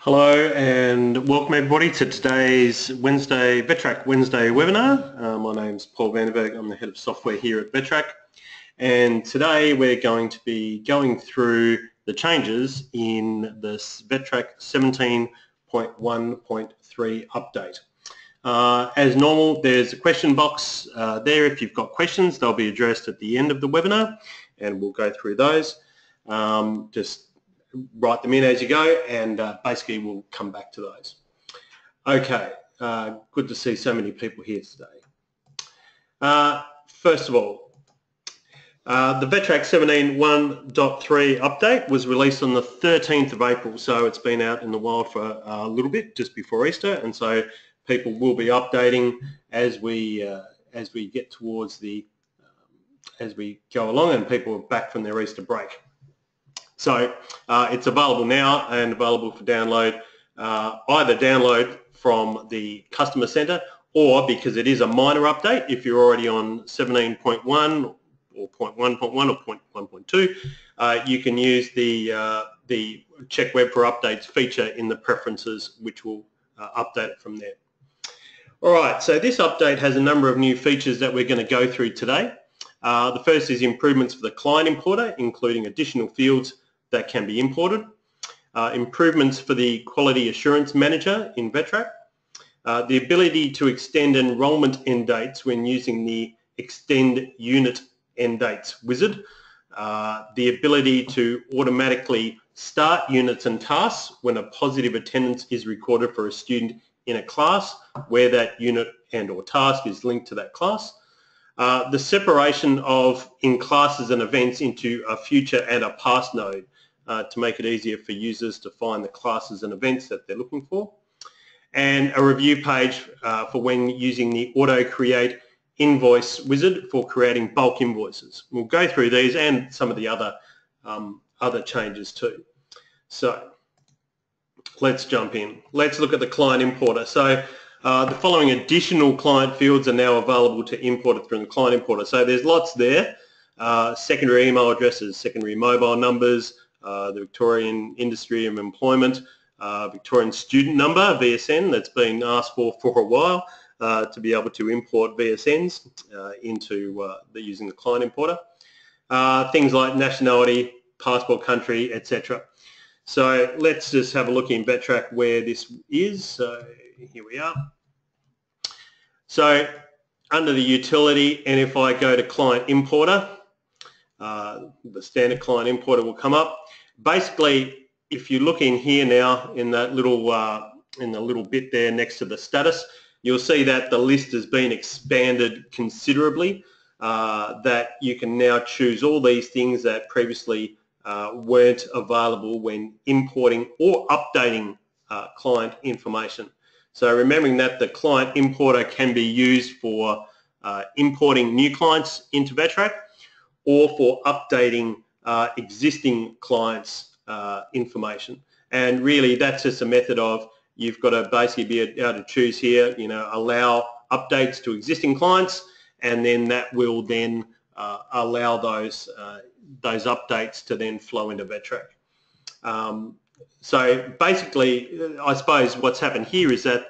Hello and welcome everybody to today's VETtrak Wednesday webinar. My name's Paul Vanderberg. I'm the Head of Software here at VETtrak, and today we're going to be going through the changes in this VETtrak 17.1.3 update. As normal, there's a question box there. If you've got questions, they'll be addressed at the end of the webinar and we'll go through those. Just write them in as you go, and basically we'll come back to those. Okay, good to see so many people here today. First of all, the VETtrak 17.1.3 update was released on the 13th of April, so it's been out in the wild for a little bit, just before Easter, and so people will be updating as we get towards the as we go along and people are back from their Easter break. So it's available now and available for download, either download from the Customer Center, or because it is a minor update, if you're already on 17.1 or 0.1.1 or 0.1.2, you can use the Check Web for Updates feature in the preferences, which will update it from there. All right, so this update has a number of new features that we're going to go through today. The first is improvements for the client importer, including additional fields that can be imported, improvements for the Quality Assurance Manager in VETtrak, the ability to extend enrolment end dates when using the Extend Unit End Dates wizard, the ability to automatically start units and tasks when a positive attendance is recorded for a student in a class where that unit and or task is linked to that class, the separation of in classes and events into a future and a past node to make it easier for users to find the classes and events that they're looking for, and a review page for when using the Auto-Create Invoice wizard for creating bulk invoices. We'll go through these and some of the other changes too. So let's jump in. Let's look at the client importer. So the following additional client fields are now available to import it through the client importer. So there's lots there. Secondary email addresses, secondary mobile numbers, the Victorian Industry of Employment, Victorian Student Number, VSN, that's been asked for a while to be able to import VSNs into using the client importer. Things like nationality, passport country, etc. So let's just have a look in VETtrak where this is. So here we are. So under the utility, and if I go to client importer, the standard client importer will come up. Basically, if you look in here now in that little bit there next to the status, you'll see that the list has been expanded considerably, that you can now choose all these things that previously weren't available when importing or updating client information. So remembering that the client importer can be used for importing new clients into VETtrak or for updating existing clients' information. And really that's just a method of you've got to basically be able to choose here, allow updates to existing clients, and then that will then allow those updates to then flow into VETtrak. So basically, I suppose what's happened here is that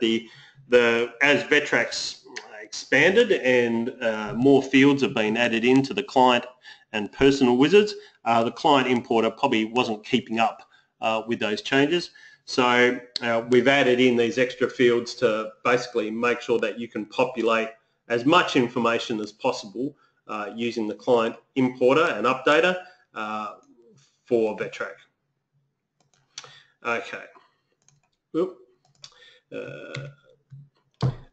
as VETtrak's expanded and more fields have been added into the client and personal wizards, the client importer probably wasn't keeping up with those changes. So we've added in these extra fields to basically make sure that you can populate as much information as possible using the client importer and updater for VETtrak. Okay.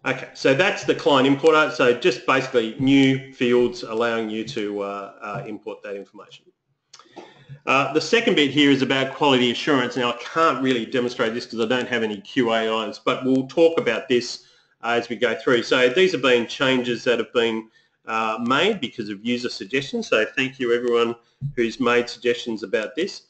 Okay, so that's the client importer. So just basically new fields allowing you to import that information. The second bit here is about quality assurance. Now I can't really demonstrate this because I don't have any QA items, but we'll talk about this as we go through. So these have been changes that have been made because of user suggestions. So thank you everyone who's made suggestions about this.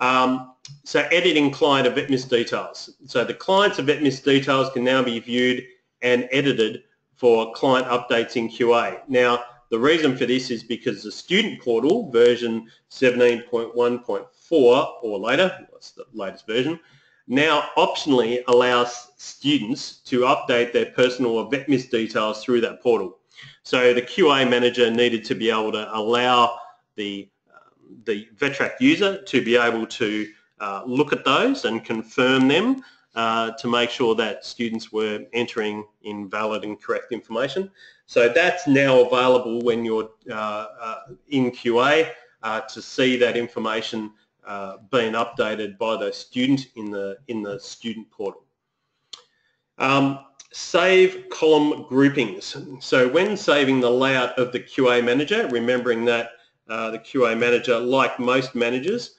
So editing client event miss details. So the client's event miss details can now be viewed and edited for client updates in QA. Now the reason for this is because the student portal version 17.1.4 or later, that's the latest version, now optionally allows students to update their personal or VETMIS details through that portal. So the QA manager needed to be able to allow the VETtrak user to be able to look at those and confirm them to make sure that students were entering in valid and correct information. So that's now available when you're in QA to see that information being updated by the student in the student portal. Save column groupings. So when saving the layout of the QA manager, remembering that the QA manager, like most managers,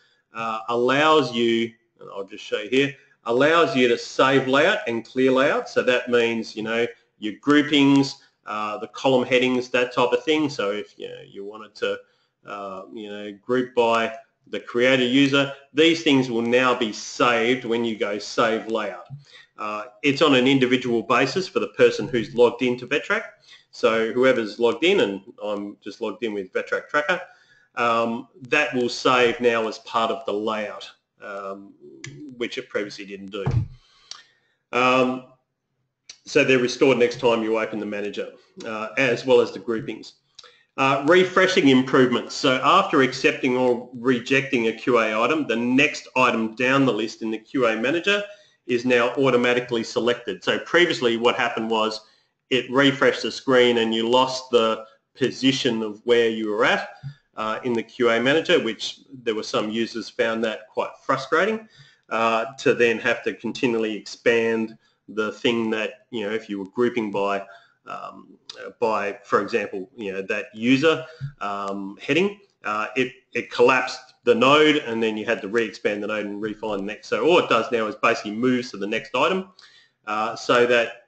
allows you, and I'll just show you here, allows you to save layout and clear layout. So that means, you know, your groupings, the column headings, that type of thing. So if you wanted to, you know, group by the creator user, these things will now be saved when you go save layout. It's on an individual basis for the person who's logged into VETtrak. So whoever's logged in, and I'm just logged in with VETtrak Tracker, that will save now as part of the layout, which it previously didn't do. So they're restored next time you open the manager, as well as the groupings. Refreshing improvements. So after accepting or rejecting a QA item, the next item down the list in the QA manager is now automatically selected. So previously what happened was it refreshed the screen and you lost the position of where you were at in the QA manager, which there were some users found that quite frustrating, to then have to continually expand the thing that, you know, if you were grouping by, for example, you know, that user heading, it collapsed the node and then you had to re-expand the node and refine the next. So all it does now is basically moves to the next item so that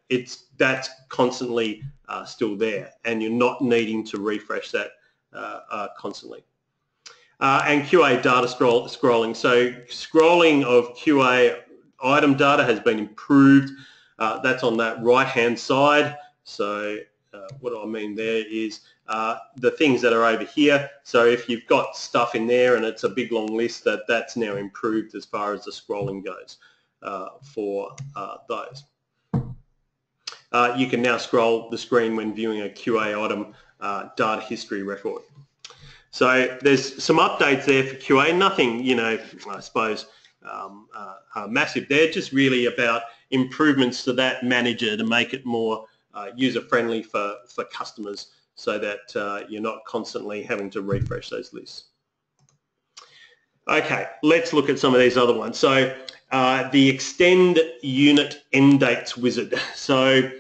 that's constantly still there and you're not needing to refresh that constantly. And QA data scrolling. So scrolling of QA item data has been improved. That's on that right-hand side. So what I mean there is the things that are over here. So if you've got stuff in there and it's a big long list, that's now improved as far as the scrolling goes for those. You can now scroll the screen when viewing a QA item data history record. So there's some updates there for QA, nothing, you know, I suppose massive there, just really about improvements to that manager to make it more user-friendly for customers so that you're not constantly having to refresh those lists. Okay, let's look at some of these other ones. So the extend unit end dates wizard. So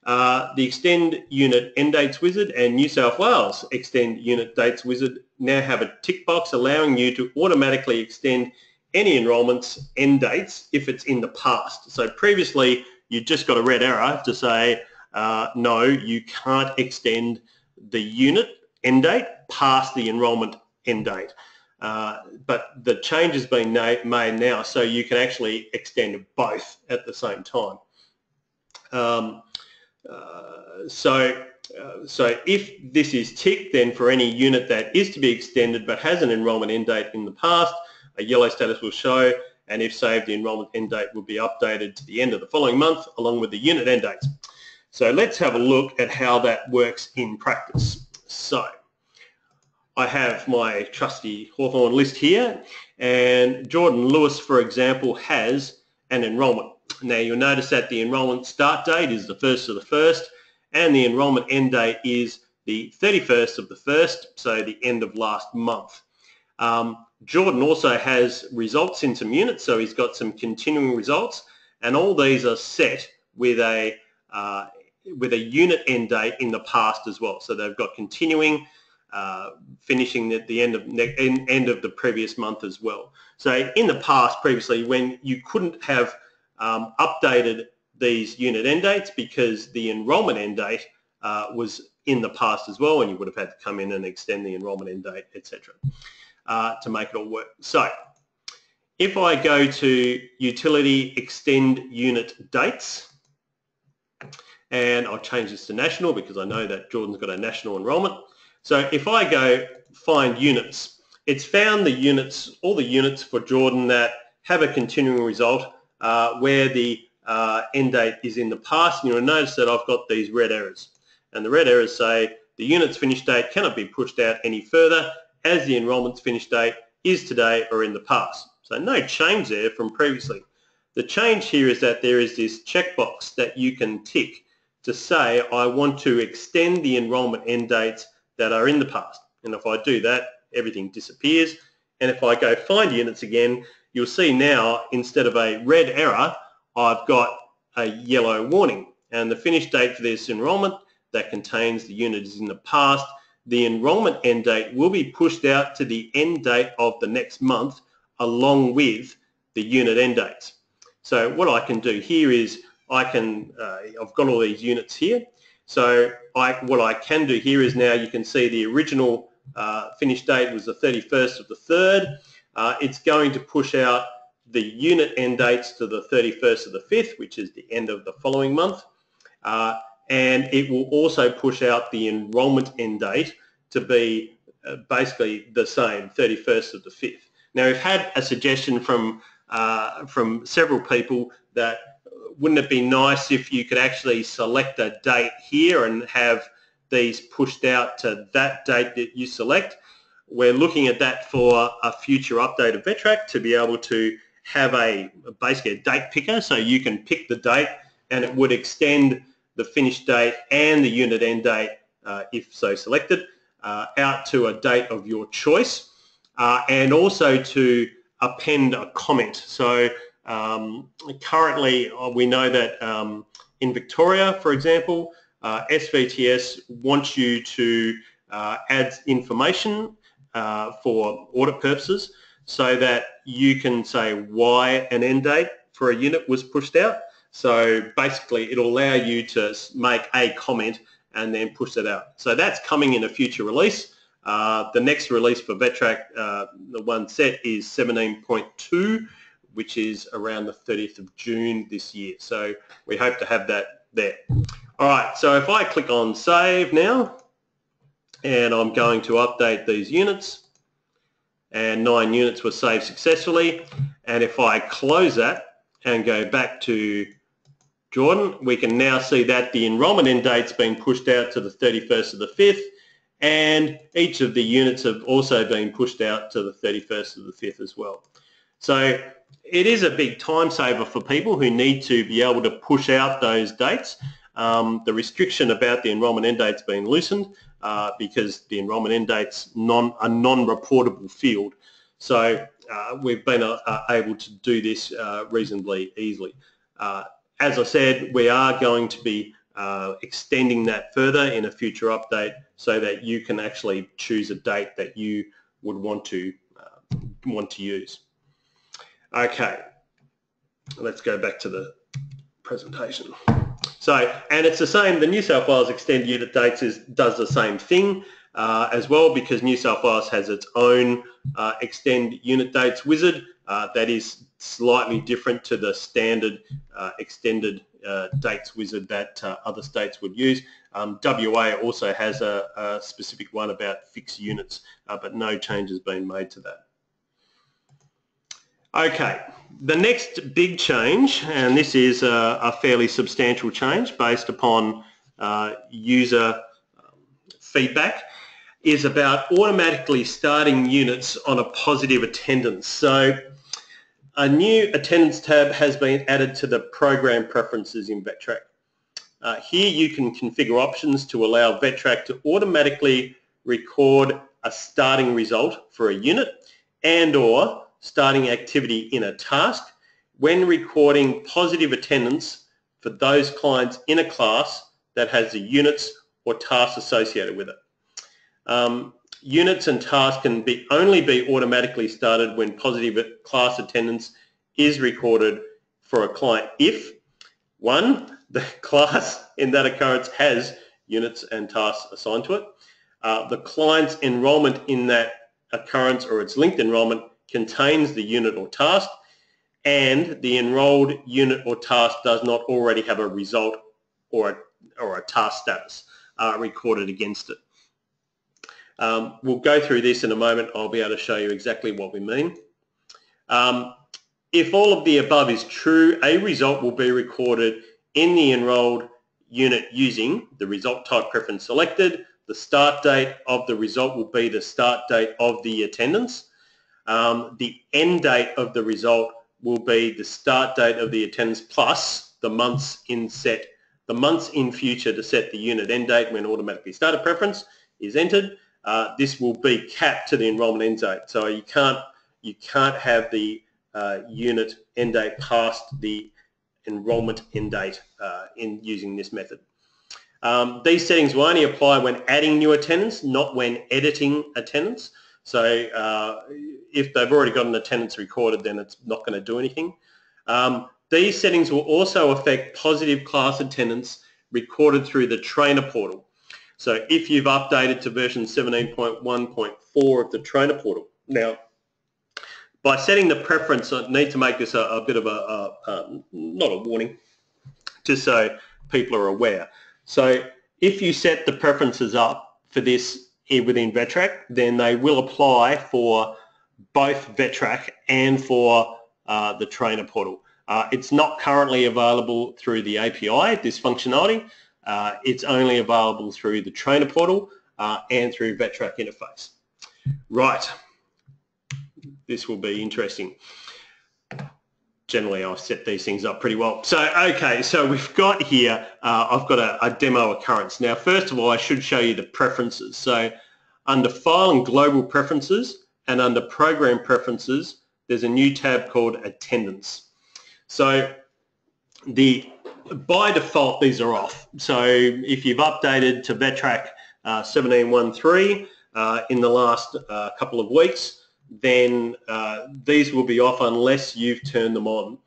the extend unit end dates wizard and New South Wales extend unit dates wizard now have a tick box allowing you to automatically extend any enrolments end dates if it's in the past. So previously you just got a red arrow to say no, you can't extend the unit end date past the enrolment end date. But the change has been made now, so you can actually extend both at the same time. So if this is ticked, then for any unit that is to be extended but has an enrolment end date in the past, a yellow status will show, and if saved, the enrolment end date will be updated to the end of the following month along with the unit end dates. So let's have a look at how that works in practice. So I have my trusty Hawthorne list here, and Jordan Lewis, for example, has an enrolment. Now you'll notice that the enrolment start date is the 1st of the 1st, and the enrolment end date is the 31st of the 1st, so the end of last month. Jordan also has results in some units, so he's got some continuing results, and all these are set with a unit end date in the past as well. So they've got continuing, finishing at the end of the previous month as well. So in the past, previously, when you couldn't have updated these unit end dates because the enrolment end date was in the past as well, and you would have had to come in and extend the enrolment end date, etc., to make it all work. So if I go to utility extend unit dates, and I'll change this to national because I know that Jordan's got a national enrolment. So if I go find units, it's found the units, all the units for Jordan that have a continuing result where the end date is in the past, and you'll notice that I've got these red errors. And the red errors say the unit's finish date cannot be pushed out any further as the enrolment's finish date is today or in the past. So no change there from previously. The change here is that there is this checkbox that you can tick to say I want to extend the enrolment end dates that are in the past. And if I do that, everything disappears. And if I go find units again, you'll see now instead of a red error, I've got a yellow warning. And the finish date for this enrolment that contains the unit is in the past. The enrolment end date will be pushed out to the end date of the next month along with the unit end dates. So what I can do here is I've got all these units here. So what I can do here is now you can see the original finish date was the 31st of the 3rd. It's going to push out the unit end dates to the 31st of the 5th, which is the end of the following month. And it will also push out the enrolment end date to be basically the same, 31st of the 5th. Now we've had a suggestion from several people that wouldn't it be nice if you could actually select a date here and have these pushed out to that date that you select. We're looking at that for a future update of VETtrak to be able to have basically a date picker, so you can pick the date and it would extend the finish date and the unit end date, if so selected, out to a date of your choice, and also to append a comment. So currently we know that in Victoria, for example, SVTS wants you to add information for audit purposes so that you can say why an end date for a unit was pushed out. So basically it'll allow you to make a comment and then push that out. So that's coming in a future release. The next release for VETtrak, the one set, is 17.2, which is around the 30th of June this year. So we hope to have that there. All right, so if I click on Save now, and I'm going to update these units, and 9 units were saved successfully, and if I close that and go back to Jordan, we can now see that the enrolment end date's been pushed out to the 31st of the 5th, and each of the units have also been pushed out to the 31st of the 5th as well. So it is a big time saver for people who need to be able to push out those dates. The restriction about the enrolment end date's been loosened because the enrolment end date's a non-reportable field. So we've been able to do this reasonably easily. As I said, we are going to be extending that further in a future update so that you can actually choose a date that you would want to use. Okay, let's go back to the presentation. So, and it's the same, the New South Wales Extend Unit Dates does the same thing as well, because New South Wales has its own Extend Unit Dates wizard that is slightly different to the standard extended dates wizard that other states would use. WA also has a specific one about fixed units, but no change has been made to that. Okay, the next big change, and this is a fairly substantial change based upon user feedback, is about automatically starting units on a positive attendance. So a new attendance tab has been added to the program preferences in VETtrak. Here you can configure options to allow VETtrak to automatically record a starting result for a unit and/or starting activity in a task when recording positive attendance for those clients in a class that has the units or tasks associated with it. Units and tasks can only be automatically started when positive class attendance is recorded for a client if, 1, the class in that occurrence has units and tasks assigned to it, the client's enrolment in that occurrence or its linked enrolment contains the unit or task, and the enrolled unit or task does not already have a result or a task status recorded against it. We'll go through this in a moment. I'll be able to show you exactly what we mean. If all of the above is true, a result will be recorded in the enrolled unit using the result type preference selected. The start date of the result will be the start date of the attendance. The end date of the result will be the start date of the attendance plus the months in future to set the unit end date when automatically started preference is entered. This will be capped to the enrollment end date, so you can't have the unit end date past the enrollment end date in using this method. These settings will only apply when adding new attendance, not when editing attendance. So if they've already got an attendance recorded, then it's not going to do anything. These settings will also affect positive class attendance recorded through the trainer portal. So if you've updated to version 17.1.4 of the trainer portal. Now, by setting the preference, I need to make this a bit of not a warning, just so people are aware. So if you set the preferences up for this within VETtrak, then they will apply for both VETtrak and for the trainer portal. It's not currently available through the API, this functionality. It's only available through the trainer portal and through VETtrak interface. Right. This will be interesting. Generally, I've set these things up pretty well. So, okay, so we've got here, I've got a demo occurrence. Now, first of all, I should show you the preferences. So, under File and Global Preferences and under Program Preferences, there's a new tab called Attendance. So, by default, these are off. So, if you've updated to VETtrak 17.1.3 in the last couple of weeks, then these will be off unless you've turned them on,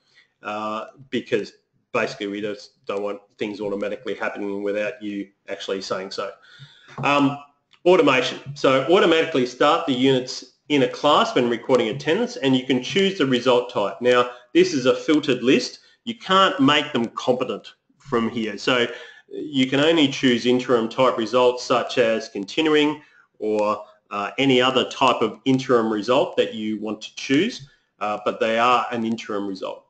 because basically we just don't want things automatically happening without you actually saying so. Automation. So automatically start the units in a class when recording attendance, and you can choose the result type. Now, this is a filtered list. You can't make them competent from here. So you can only choose interim type results such as continuing or any other type of interim result that you want to choose, but they are an interim result.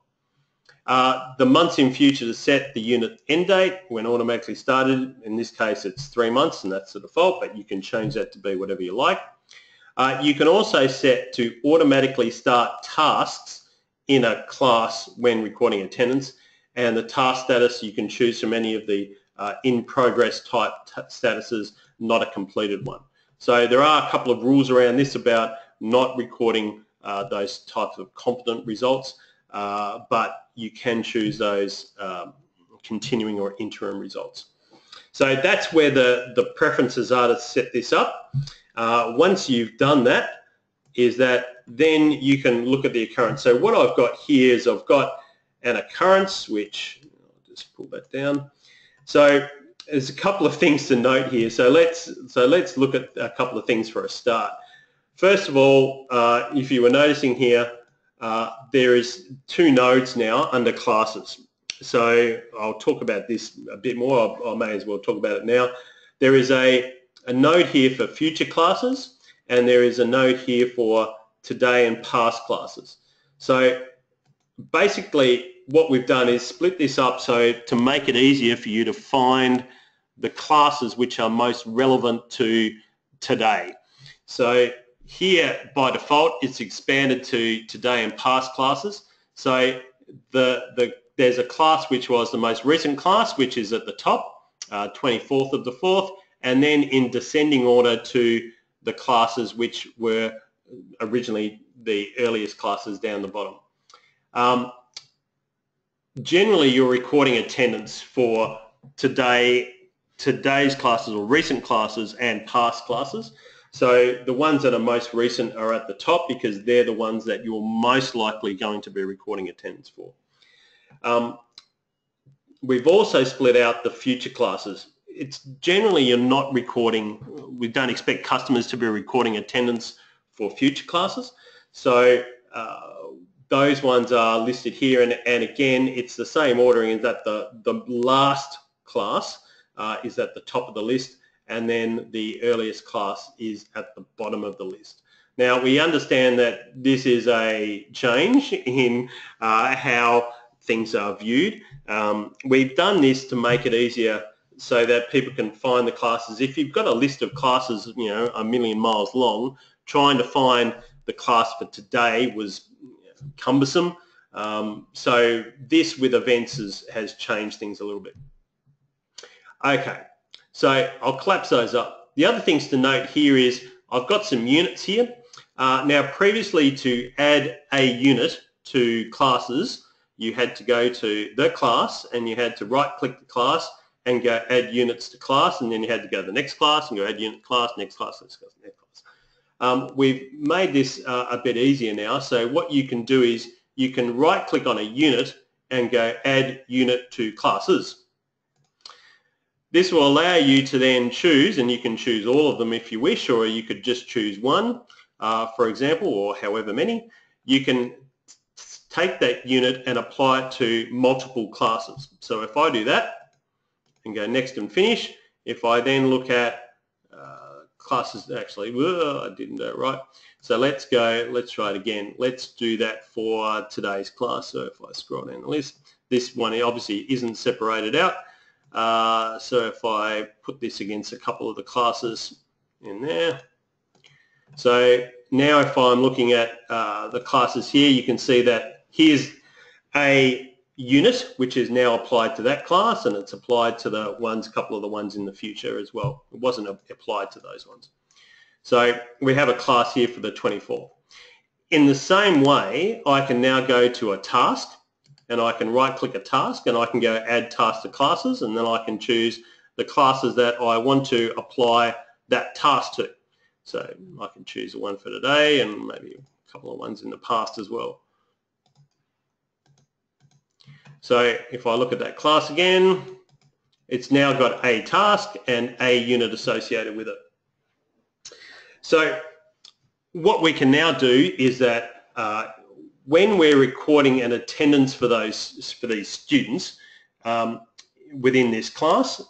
The months in future to set the unit end date when automatically started. In this case, it's 3 months, and that's the default, but you can change that to be whatever you like. You can also set to automatically start tasks in a class when recording attendance, and the task status you can choose from any of the in progress type statuses, not a completed one. So there are a couple of rules around this about not recording those types of competent results, but you can choose those continuing or interim results. So that's where the preferences are to set this up. Once you've done that, then you can look at the occurrence. So what I've got here is I've got an occurrence, which I'll just pull that down. So there's a couple of things to note here. So let's look at a couple of things for a start. First of all, if you were noticing here, there is 2 nodes now under classes. So I'll talk about this a bit more. I may as well talk about it now. There is a node here for future classes, and there is a node here for today and past classes. So basically what we've done is split this up so to make it easier for you to find the classes which are most relevant to today. So here by default it's expanded to today and past classes. So there's a class which was the most recent class, which is at the top, 24th of the 4th, and then in descending order to the classes which were originally the earliest classes down the bottom. Generally, you're recording attendance for today's classes or recent classes and past classes. So the ones that are most recent are at the top because they're the ones that you're most likely going to be recording attendance for. We've also split out the future classes. It's generally you're not recording, we don't expect customers to be recording attendance for future classes. So those ones are listed here, and again it's the same ordering in that the last class is at the top of the list, and then the earliest class is at the bottom of the list. Now we understand that this is a change in how things are viewed. We've done this to make it easier so that people can find the classes. If you've got a list of classes, you know, 1,000,000 miles long, trying to find the class for today was cumbersome. So this with events has changed things a little bit. Okay, so I'll collapse those up. The other things to note here is I've got some units here. Now previously, to add a unit to classes, you had to go to the class and you had to right click the class and go add units to class, and then you had to go to the next class and go add unit class, next class, next class, next class. We've made this a bit easier now. So what you can do is you can right click on a unit and go add unit to classes. This will allow you to then choose, and you can choose all of them if you wish, or you could just choose one, for example, or however many. You can take that unit and apply it to multiple classes. So if I do that and go next and finish, if I then look at classes, actually, I didn't do it right. So let's try it again. Let's do that for today's class. So if I scroll down the list, this one obviously isn't separated out. So if I put this against a couple of the classes in there. So now if I'm looking at the classes here, you can see that here's a unit which is now applied to that class, and it's applied to the couple of the ones in the future as well. It wasn't applied to those ones. So we have a class here for the 24th. In the same way, I can now go to a task, and I can right click a task and I can go add task to classes, and then I can choose the classes that I want to apply that task to. So I can choose the one for today and maybe a couple of ones in the past as well. So if I look at that class again, it's now got a task and a unit associated with it. So what we can now do is that when we're recording an attendance for these students within this class,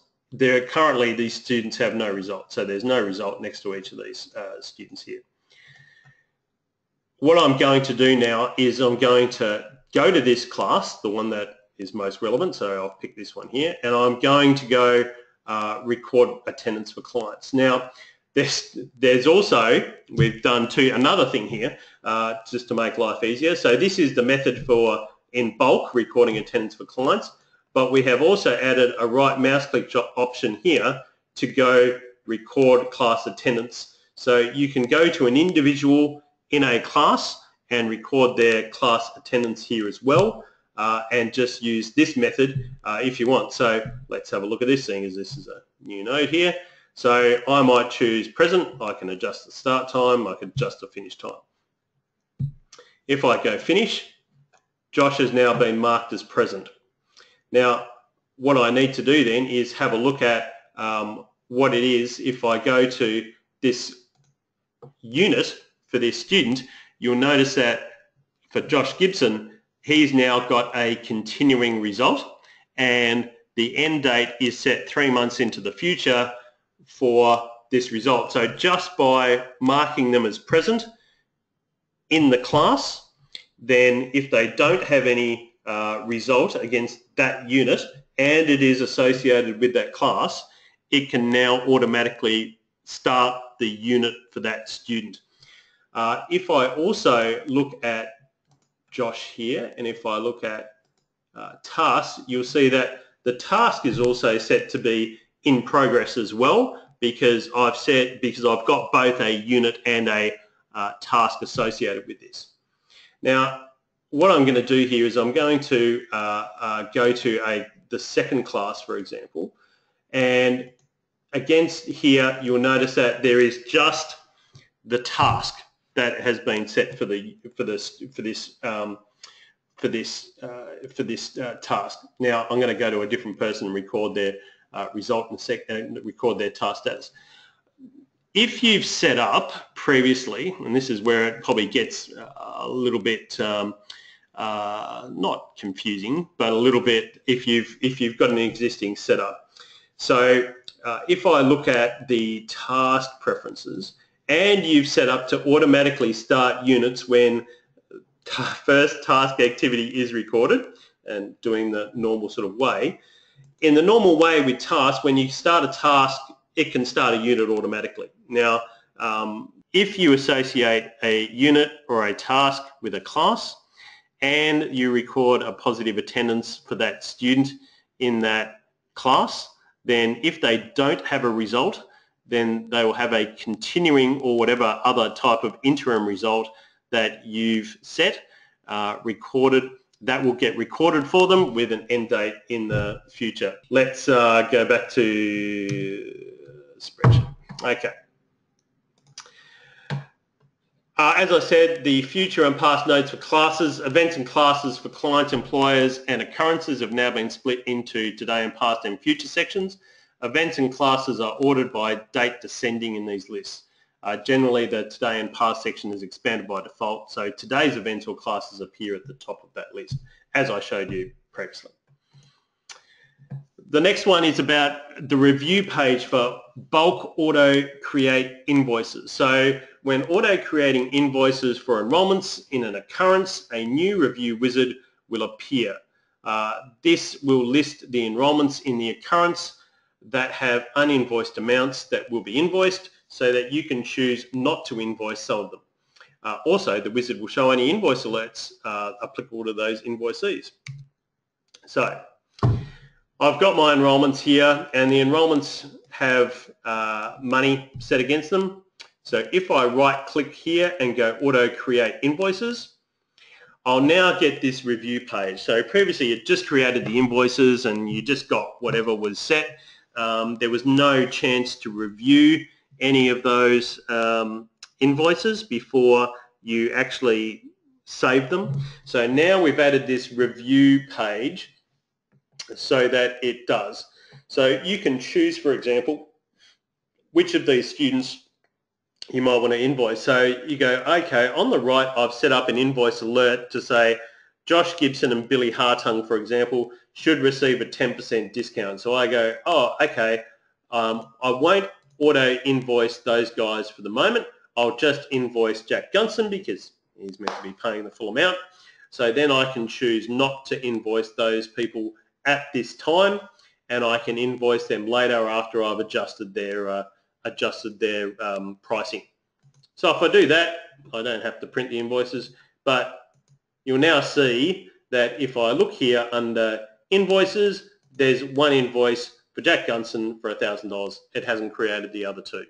currently these students have no result. So there's no result next to each of these students here. What I'm going to do now is I'm going to go to this class, the one that is most relevant, so I'll pick this one here, and I'm going to go record attendance for clients. Now, there's also, we've done another thing here just to make life easier. So this is the method for in bulk recording attendance for clients, but we have also added a right mouse click option here to go record class attendance. So you can go to an individual in a class and record their class attendance here as well, and just use this method if you want. So let's have a look at this, seeing as this is a new node here. So I might choose present. I can adjust the start time. I can adjust the finish time. If I go finish, Josh has now been marked as present. Now, what I need to do then is have a look at what it is. If I go to this unit for this student, you'll notice that for Josh Gibson, he's now got a continuing result, and the end date is set 3 months into the future for this result. So just by marking them as present in the class, then if they don't have any result against that unit and it is associated with that class, it can now automatically start the unit for that student. If I also look at Josh here, and if I look at tasks, you'll see that the task is also set to be in progress as well, because I've got both a unit and a task associated with this. Now, what I'm going to do here is I'm going to go to the second class, for example, and against here you'll notice that there is just the task that has been set for this task. Now I'm going to go to a different person and record their result and record their task status. If you've set up previously, and this is where it probably gets a little bit not confusing, but a little bit if you've got an existing setup. So if I look at the task preferences, and you've set up to automatically start units when first task activity is recorded and doing the normal sort of way. In the normal way with tasks, when you start a task, it can start a unit automatically. Now, if you associate a unit or a task with a class and you record a positive attendance for that student in that class, then if they don't have a result, then they will have a continuing or whatever other type of interim result that you've set recorded. That will get recorded for them with an end date in the future. Let's go back to spreadsheet. Okay. As I said, the future and past notes for classes, events and classes for clients, employers and occurrences have now been split into today and past and future sections. Events and classes are ordered by date descending in these lists. Generally, the today and past section is expanded by default, so today's events or classes appear at the top of that list, as I showed you previously. The next one is about the review page for bulk auto-create invoices. So when auto-creating invoices for enrolments in an occurrence, a new review wizard will appear. This will list the enrolments in the occurrence that have uninvoiced amounts that will be invoiced, so that you can choose not to invoice some of them. Also, the wizard will show any invoice alerts applicable to those invoicees. So I've got my enrolments here, and the enrolments have money set against them. So if I right click here and go auto create invoices, I'll now get this review page. So previously it just created the invoices and you just got whatever was set. There was no chance to review any of those invoices before you actually save them. So now we've added this review page so that it does. So you can choose, for example, which of these students you might want to invoice. So you go, okay, on the right I've set up an invoice alert to say Josh Gibson and Billy Hartung, for example, should receive a 10% discount. So I go, oh, okay, I won't auto invoice those guys for the moment. I'll just invoice Jack Gunson because he's meant to be paying the full amount. So then I can choose not to invoice those people at this time, and I can invoice them later after I've adjusted their pricing. So if I do that, I don't have to print the invoices, but you'll now see that if I look here under invoices, there's one invoice for Jack Gunson for $1,000. It hasn't created the other two.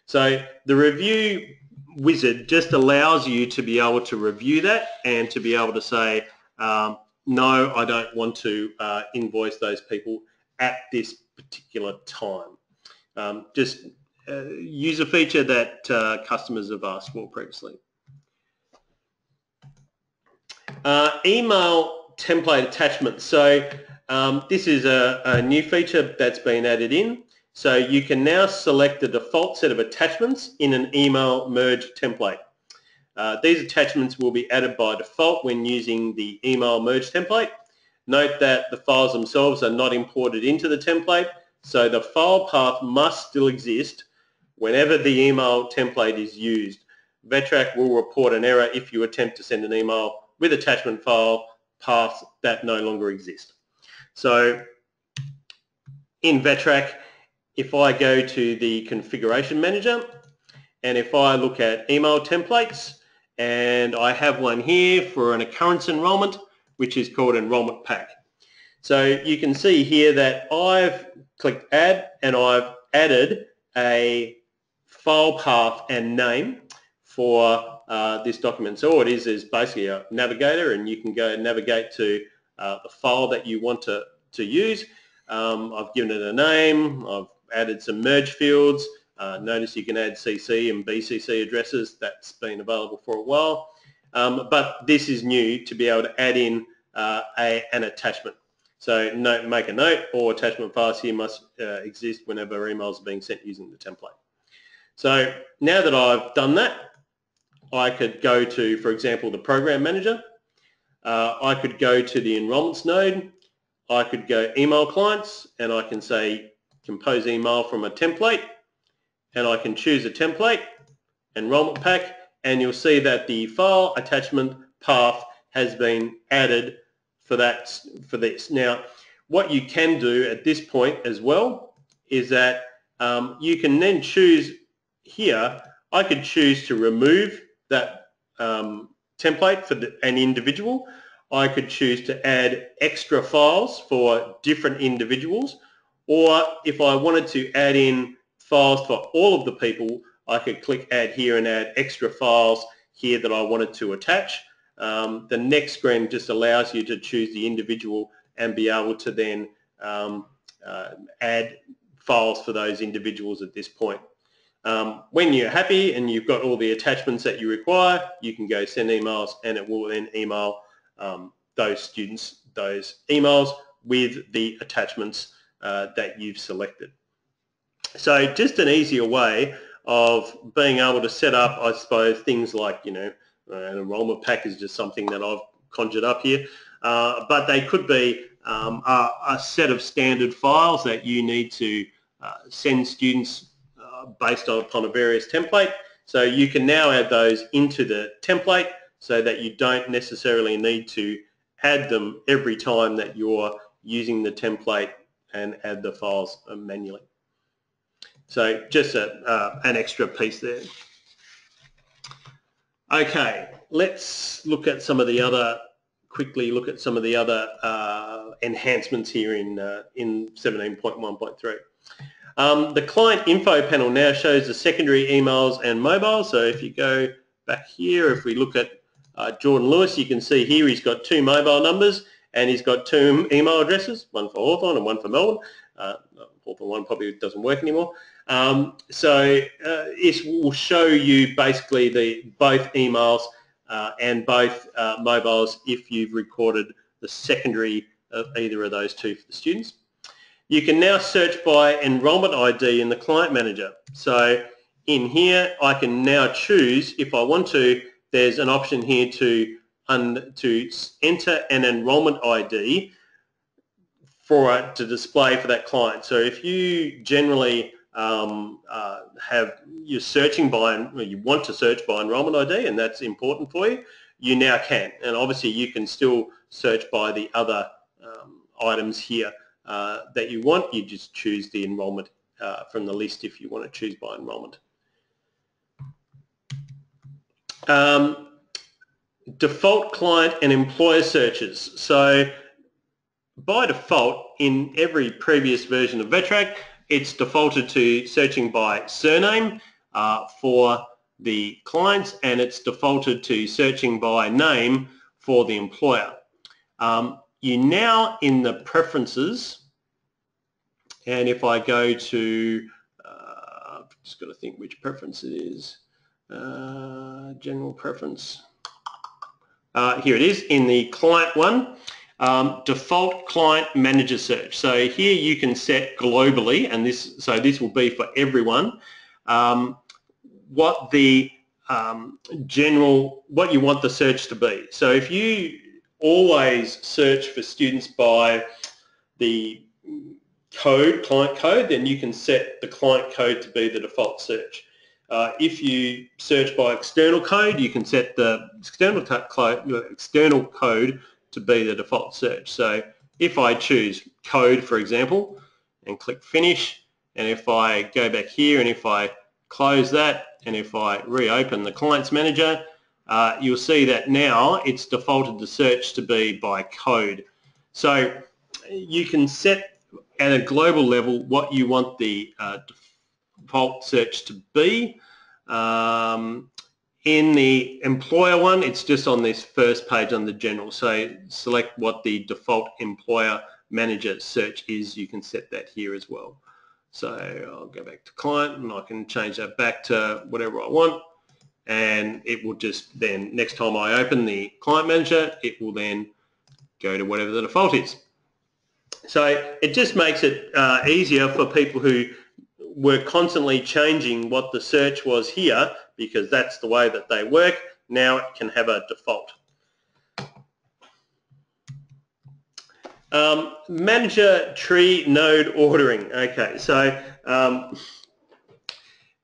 So the review wizard just allows you to be able to review that and to be able to say, no, I don't want to invoice those people at this particular time. Just use a feature that customers have asked for previously. Email template attachments. So this is a new feature that's been added in. So you can now select the default set of attachments in an email merge template. These attachments will be added by default when using the email merge template. Note that the files themselves are not imported into the template, so the file path must still exist whenever the email template is used. VETtrak will report an error if you attempt to send an email with attachment file paths that no longer exist. So in VETtrak, if I go to the configuration manager and if I look at email templates, and I have one here for an occurrence enrolment, which is called enrolment pack. So you can see here that I've clicked add and I've added a file path and name for this document. So all it is basically a navigator, and you can go and navigate to the file that you want to use. I've given it a name, I've added some merge fields. Notice you can add CC and BCC addresses. That's been available for a while. But this is new to be able to add in an attachment. So make a note, all attachment files here must exist whenever emails are being sent using the template. So now that I've done that, I could go to, for example, the program manager. I could go to the enrollments node. I could go email clients, and I can say compose email from a template, and I can choose a template. enrolment pack, and you'll see that the file attachment path has been added for this. Now, what you can do at this point as well is that you can then choose here. I could choose to remove that template for an individual. I could choose to add extra files for different individuals, or if I wanted to add in files for all of the people, I could click add here and add extra files here that I wanted to attach. The next screen just allows you to choose the individual and be able to then add files for those individuals at this point. When you're happy and you've got all the attachments that you require, you can go send emails, and it will then email those students those emails with the attachments that you've selected. So just an easier way of being able to set up, I suppose, things like, you know, an enrolment pack is just something that I've conjured up here, but they could be a set of standard files that you need to send students based upon a various template. So you can now add those into the template so that you don't necessarily need to add them every time that you're using the template and add the files manually. So just an extra piece there. Okay, let's look at some of the other, quickly look at some of the other enhancements here in 17.1.3. The client info panel now shows the secondary emails and mobile. So if you go back here, if we look at Jordan Lewis, you can see here he's got 2 mobile numbers and he's got 2 email addresses, one for Hawthorn and one for Melbourne. Hawthorn one probably doesn't work anymore. So it will show you basically both emails and both mobiles if you've recorded the secondary of either of those 2 for the students. You can now search by enrolment ID in the client manager. So in here I can now choose, if I want to, there's an option here to enter an enrolment ID for it to display for that client. So if you generally you're searching by, you want to search by enrolment ID and that's important for you, you now can. And obviously you can still search by the other items here that you want. You just choose the enrolment from the list if you want to choose by enrolment. Default client and employer searches. So by default, in every previous version of VETtrak, it's defaulted to searching by surname for the clients, and it's defaulted to searching by name for the employer. You now, in the preferences, and if I go to, I've just got to think which preference it is, general preference. Here it is in the client one, default client manager search. So here you can set globally, and this will be for everyone, what the what you want the search to be. So if you always search for students by the code, client code, then you can set the client code to be the default search. If you search by external code, you can set the external code to be the default search. So if I choose code, for example, and click finish, and if I go back here and if I close that and if I reopen the clients manager, you'll see that now it's defaulted the search to be by code. So you can set at a global level what you want the default search to be. In the employer one, it's just on this first page on the general. So select what the default employer manager search is. You can set that here as well. So I'll go back to client and I can change that back to whatever I want. And it will just then, next time I open the client manager, it will then go to whatever the default is. So it just makes it easier for people who were constantly changing what the search was here, because that's the way that they work. Now it can have a default. Manager tree node ordering. Okay, so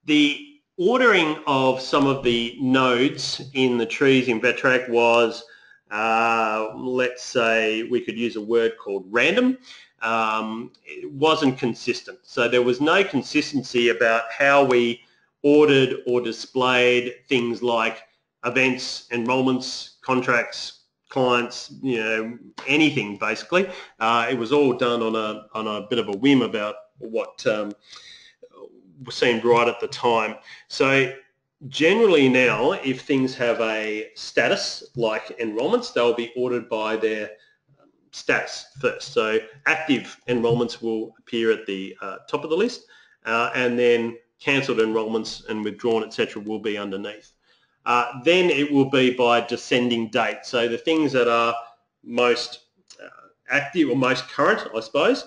the ordering of some of the nodes in the trees in VETtrak was, let's say we could use a word called random. It wasn't consistent. So there was no consistency about how we ordered or displayed things like events, enrolments, contracts, clients, anything basically. It was all done on a bit of a whim about what seemed right at the time. So generally now, if things have a status like enrolments, they'll be ordered by their status first. So active enrolments will appear at the top of the list, and then cancelled enrolments and withdrawn, etc., will be underneath. Then it will be by descending date. So the things that are most active or most current, I suppose,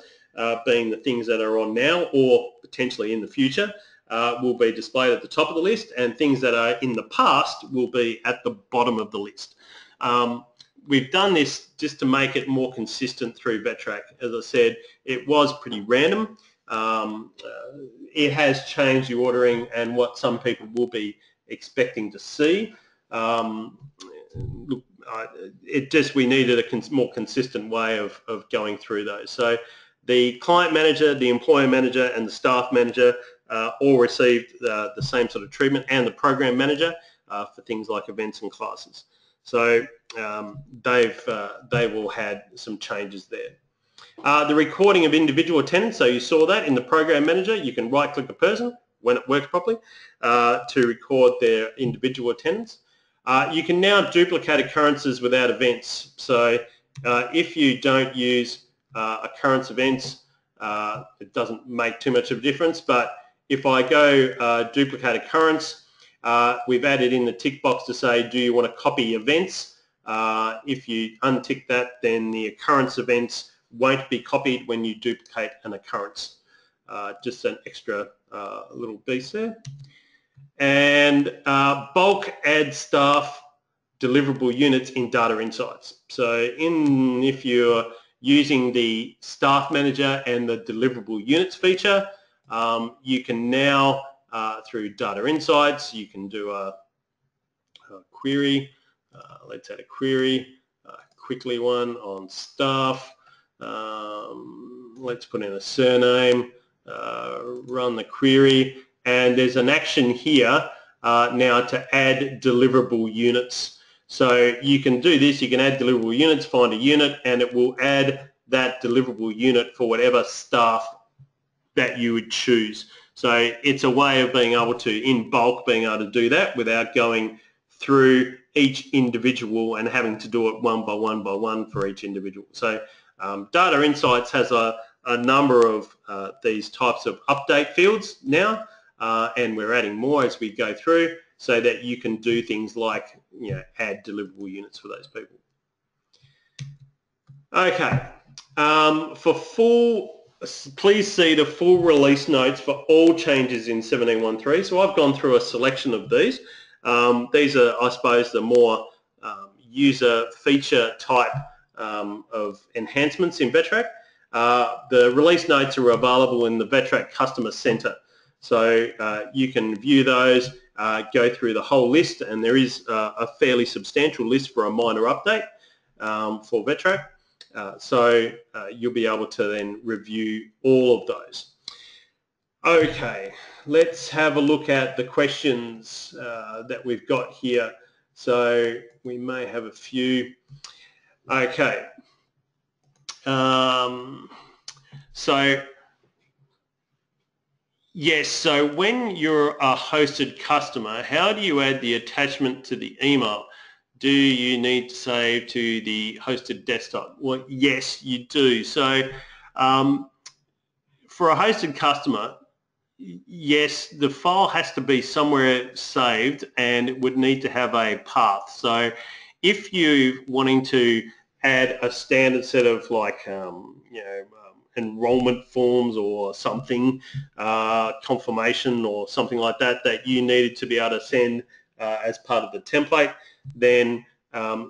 being the things that are on now or potentially in the future, will be displayed at the top of the list, and things that are in the past will be at the bottom of the list. We've done this just to make it more consistent through VETtrak. As I said, it was pretty random. It has changed the ordering and what some people will be expecting to see. We needed a more consistent way of going through those. So the client manager, the employer manager, and the staff manager all received the same sort of treatment, and the program manager for things like events and classes. So they've all had some changes there. The recording of individual attendance, so you saw that in the program manager. You can right-click a person when it works properly to record their individual attendance. You can now duplicate occurrences without events. So if you don't use occurrence events, it doesn't make too much of a difference. But if I go duplicate occurrence, we've added in the tick box to say, do you want to copy events? If you untick that, then the occurrence events won't be copied when you duplicate an occurrence. Just an extra little piece there. And bulk add staff deliverable units in data insights. So if you're using the staff manager and the deliverable units feature, you can now through data insights, you can do a query. Let's add a query, quickly one on staff. Let's put in a surname, run the query, and there's an action here now to add deliverable units. So you can do this, you can add deliverable units, find a unit, and it will add that deliverable unit for whatever staff that you would choose. So it's a way of being able to, in bulk, being able to do that without going through each individual and having to do it one by one for each individual. So Data Insights has a number of these types of update fields now, and we're adding more as we go through so that you can do things like add deliverable units for those people. Okay, please see the full release notes for all changes in 17.1.3. So I've gone through a selection of these. These are, I suppose, the more user feature type of enhancements in VETtrak. The release notes are available in the VETtrak Customer Center. So you can view those, go through the whole list, and there is a fairly substantial list for a minor update for VETtrak. So you'll be able to then review all of those. Okay, let's have a look at the questions that we've got here. So we may have a few. Okay. So yes, so when you're a hosted customer, how do you add the attachment to the email? Do you need to save to the hosted desktop? Well, yes, you do. So for a hosted customer, yes, the file has to be somewhere saved, and it would need to have a path. So if you're wanting to add a standard set of like enrollment forms or something, confirmation or something like that, that you needed to be able to send as part of the template, then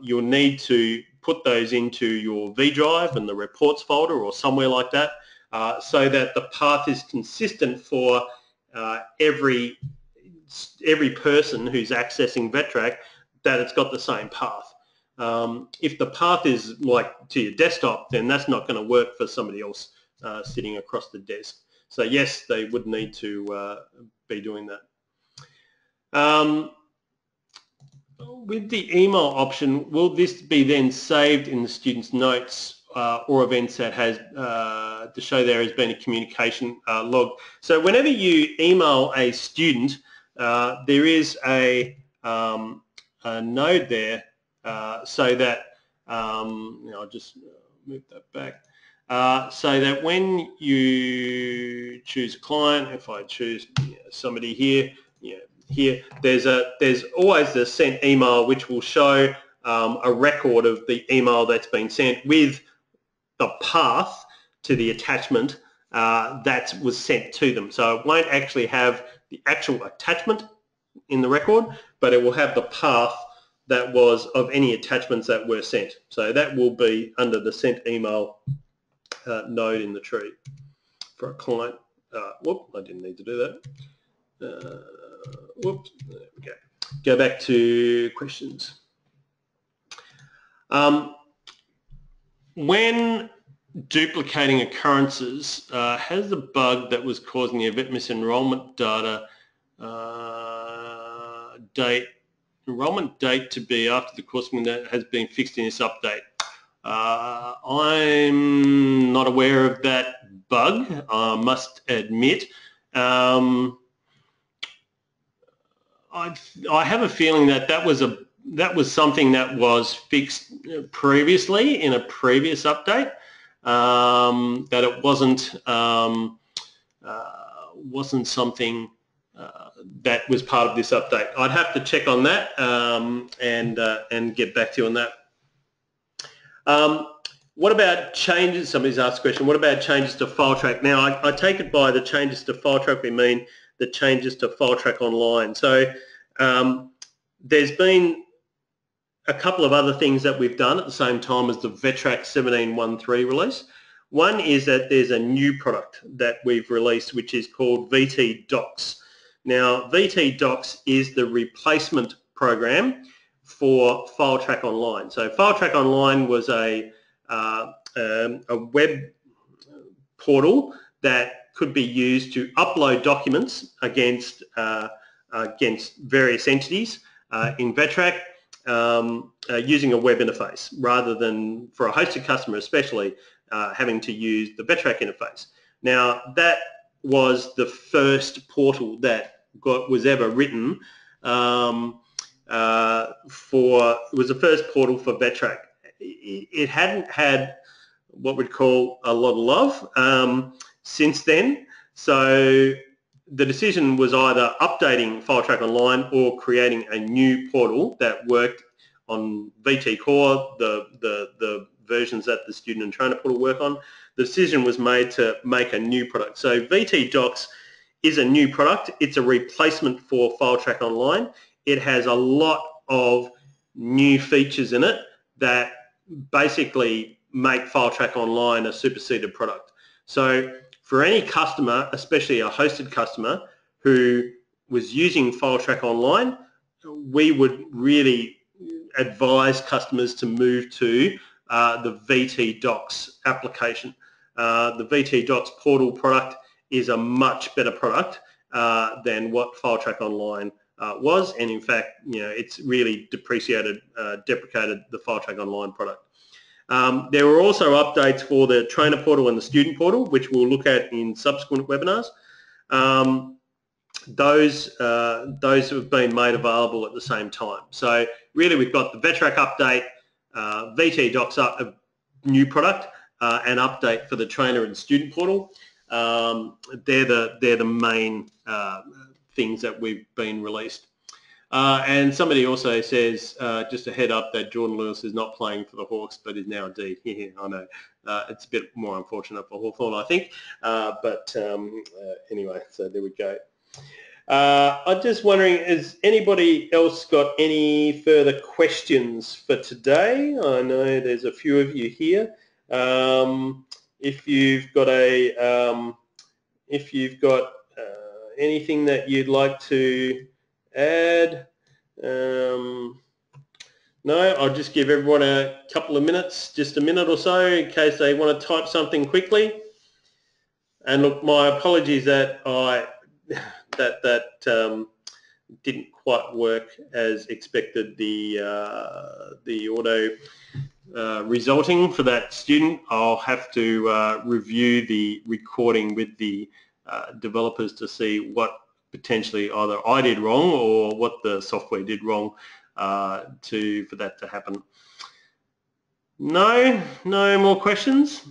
you'll need to put those into your V drive and the reports folder or somewhere like that, so that the path is consistent for every every person who's accessing VETtrak that it's got the same path. If the path is like to your desktop, then that's not going to work for somebody else sitting across the desk. So yes, they would need to be doing that. With the email option, will this be then saved in the student's notes or events that has to show there has been a communication log? So whenever you email a student, there is a node there so that I'll just move that back. So that when you choose a client, if I choose somebody here, here there's always the sent email which will show a record of the email that's been sent with the path to the attachment that was sent to them. So it won't actually have the actual attachment in the record, but it will have the path that was of any attachments that were sent. So that will be under the sent email node in the tree for a client. Whoop, I didn't need to do that. Whoops, there we go. Go back to questions. When duplicating occurrences, has the bug that was causing the event misenrollment data enrollment date to be after the course window has been fixed in this update? I'm not aware of that bug, I must admit. I have a feeling that that was something that was fixed previously in a previous update. That it wasn't something that was part of this update. I'd have to check on that and get back to you on that. What about changes? Somebody's asked a question. What about changes to VETtrak? Now, I take it by the changes to VETtrak we mean the changes to VETtrak Online. So there's been a couple of other things that we've done at the same time as the VETtrak 17.1.3 release. One is that there's a new product that we've released which is called VETdocs. Now, VETdocs is the replacement program for VETtrak Online. So VETtrak Online was a web portal that could be used to upload documents against various entities in VETtrak using a web interface rather than, for a hosted customer especially, having to use the VETtrak interface. Now, that was the first portal that was ever written it was the first portal for VETtrak. It hadn't had what we'd call a lot of love since then. So the decision was either updating VETtrak Online or creating a new portal that worked on VT Core, the versions that the student and trainer portal work on. The decision was made to make a new product. So VETdocs is a new product. It's a replacement for VETtrak Online. It has a lot of new features in it that basically make VETtrak Online a superseded product. So for any customer, especially a hosted customer who was using VETtrak Online, we would really advise customers to move to the VETdocs application. The VETdocs portal product is a much better product than what VETtrak Online was, and in fact, it's really deprecated the VETtrak Online product. There were also updates for the trainer portal and the student portal, which we'll look at in subsequent webinars. Those have been made available at the same time. So really, we've got the VETtrak update, VETdocs a new product, and update for the trainer and student portal. They're the main things that we've been released. And somebody also says, just a head up, that Jordan Lewis is not playing for the Hawks, but is now a D. Yeah, I know. It's a bit more unfortunate for Hawthorn, I think. Anyway, so there we go. I'm just wondering, has anybody else got any further questions for today? I know there's a few of you here. If you've got anything that you'd like to add. No, I'll just give everyone a couple of minutes, just a minute or so, in case they want to type something quickly. And look, my apologies that didn't quite work as expected. The auto resulting for that student. I'll have to review the recording with the developers to see what potentially either I did wrong or what the software did wrong for that to happen. No more questions?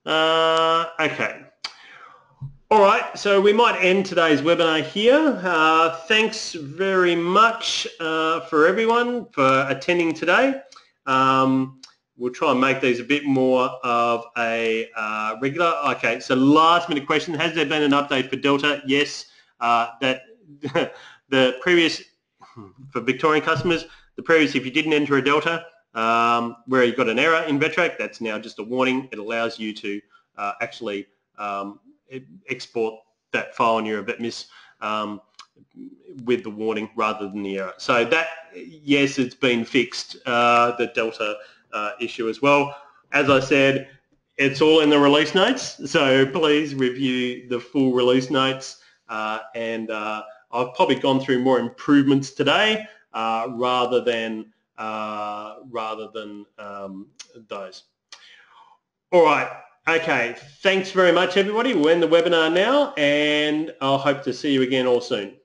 Okay. All right, so we might end today's webinar here. Thanks very much for everyone for attending today. We'll try and make these a bit more of a regular. Okay, so last minute question, has there been an update for Delta? Yes, that the previous, for Victorian customers, the previous, if you didn't enter a Delta, where you got an error in VETtrak, that's now just a warning. It allows you to actually export that file in your VETmiss with the warning rather than the error. So that, yes, it's been fixed, the Delta issue as well. As I said, it's all in the release notes, so please review the full release notes. And I've probably gone through more improvements today rather than those. All right. Okay, thanks very much everybody. We'll end the webinar now and I'll hope to see you again all soon.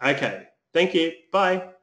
Okay, thank you. Bye.